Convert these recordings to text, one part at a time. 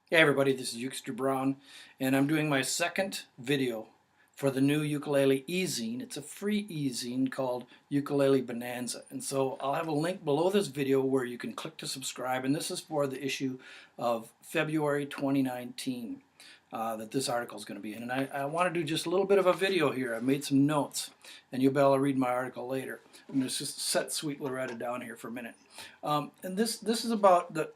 Hey everybody, this is Ukester Brown, and I'm doing my second video for the new ukulele e-zine. It's a free e-zine called Ukulele Bonanza, and so I'll have a link below this video where you can click to subscribe, and this is for the issue of February 2019 that this article is going to be in. And I want to do just a little bit of a video here. I've made some notes, and you'll be able to read my article later. I'm going to just set Sweet Loretta down here for a minute. And this is about the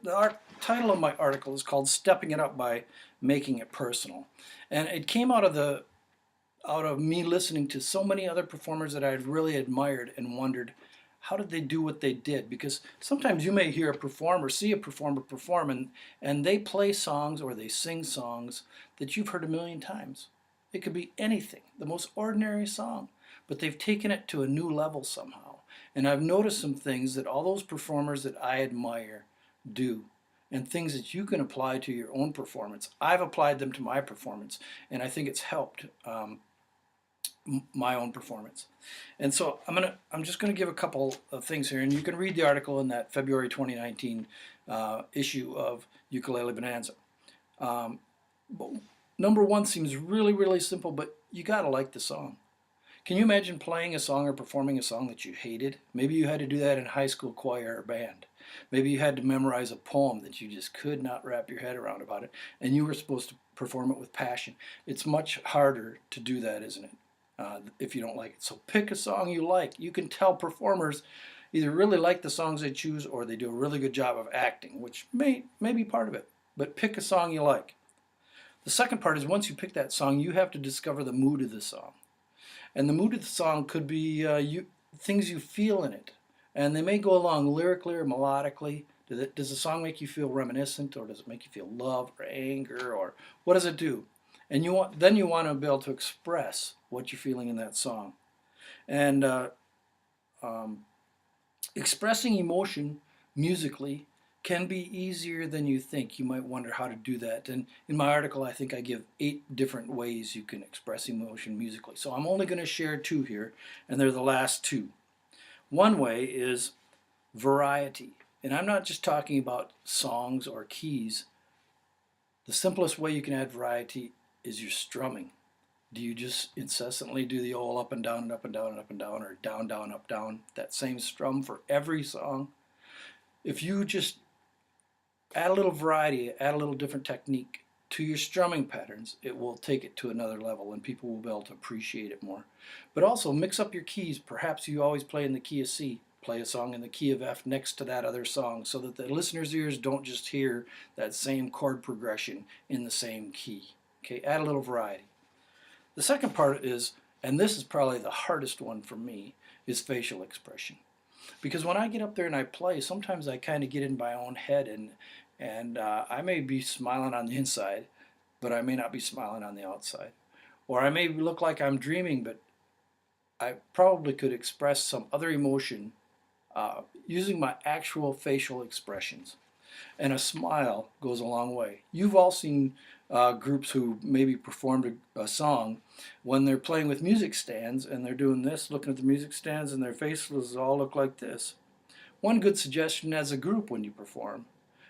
title of my article is called "Stepping It Up by Making It Personal," and it came out of me listening to so many other performers that I'd really admired and wondered how did they do what they did. Because sometimes you may hear a performer, see a performer perform, and they play songs or they sing songs that you've heard a million times. It could be anything, the most ordinary song, but they've taken it to a new level somehow. And I've noticed some things that all those performers that I admire do, and things that you can apply to your own performance. I've applied them to my performance, and I think it's helped my own performance. And so I'm just gonna give a couple of things here, and you can read the article in that February 2019 issue of Ukulele Bonanza. But number one seems really simple, but you gotta like the song. Can you imagine playing a song or performing a song that you hated? Maybe you had to do that in high school choir or band. Maybe you had to memorize a poem that you just could not wrap your head around about it, and you were supposed to perform it with passion. It's much harder to do that, isn't it? If you don't like it. So pick a song you like. You can tell performers either really like the songs they choose or they do a really good job of acting, which may be part of it. But pick a song you like. The second part is once you pick that song, you have to discover the mood of the song. And the mood of the song could be things you feel in it. And they may go along lyrically or melodically. Does the song make you feel reminiscent, or does it make you feel love or anger, or what does it do? And then you want to be able to express what you're feeling in that song. And expressing emotion musically can be easier than you think. You might wonder how to do that. And in my article, I think I give 8 different ways you can express emotion musically. So I'm only going to share 2 here, and they're the last 2. One way is variety. And I'm not just talking about songs or keys. The simplest way you can add variety is your strumming. Do you just incessantly do the old up and down and up and down and up and down, or down, down, up, down, that same strum for every song? If you just add a little variety, add a little different technique to your strumming patterns, it will take it to another level and people will be able to appreciate it more. But also mix up your keys. Perhaps you always play in the key of C. Play a song in the key of F next to that other song so that the listener's ears don't just hear that same chord progression in the same key. Okay, add a little variety. The second part is, and this is probably the hardest one for me, is facial expression. Because when I get up there and I play, sometimes I kind of get in my own head, and I may be smiling on the inside, but I may not be smiling on the outside. Or I may look like I'm dreaming, but I probably could express some other emotion using my actual facial expressions. And a smile goes a long way. You've all seen groups who maybe performed a song when they're playing with music stands and they're doing this, looking at the music stands, and their faces all look like this. One good suggestion as a group when you perform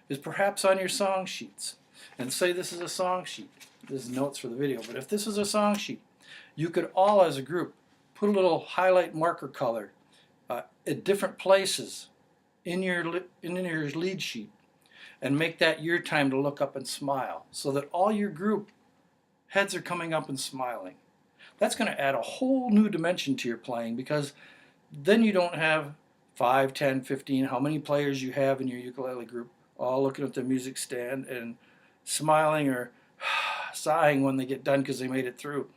is perhaps on your song sheets. And say this is a song sheet. This is notes for the video, but if this is a song sheet, you could all as a group put a little highlight marker color at different places in your lead sheet, and make that your time to look up and smile so that all your group heads are coming up and smiling. That's going to add a whole new dimension to your playing, because then you don't have 5, 10, 15, how many players you have in your ukulele group all looking at the music stand and smiling or sighing when they get done because they made it through.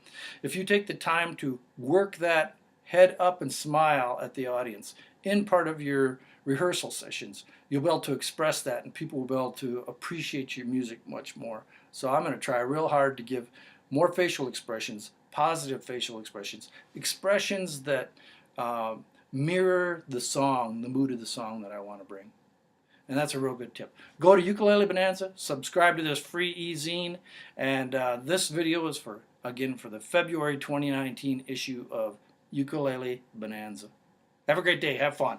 If you take the time to work that head up and smile at the audience in part of your rehearsal sessions, you'll be able to express that and people will be able to appreciate your music much more. So I'm going to try real hard to give more facial expressions, positive facial expressions, expressions that mirror the song, the mood of the song that I want to bring. And that's a real good tip. Go to Ukulele Bonanza, subscribe to this free e-zine, and this video is for the February 2019 issue of Ukulele Bonanza. Have a great day. Have fun.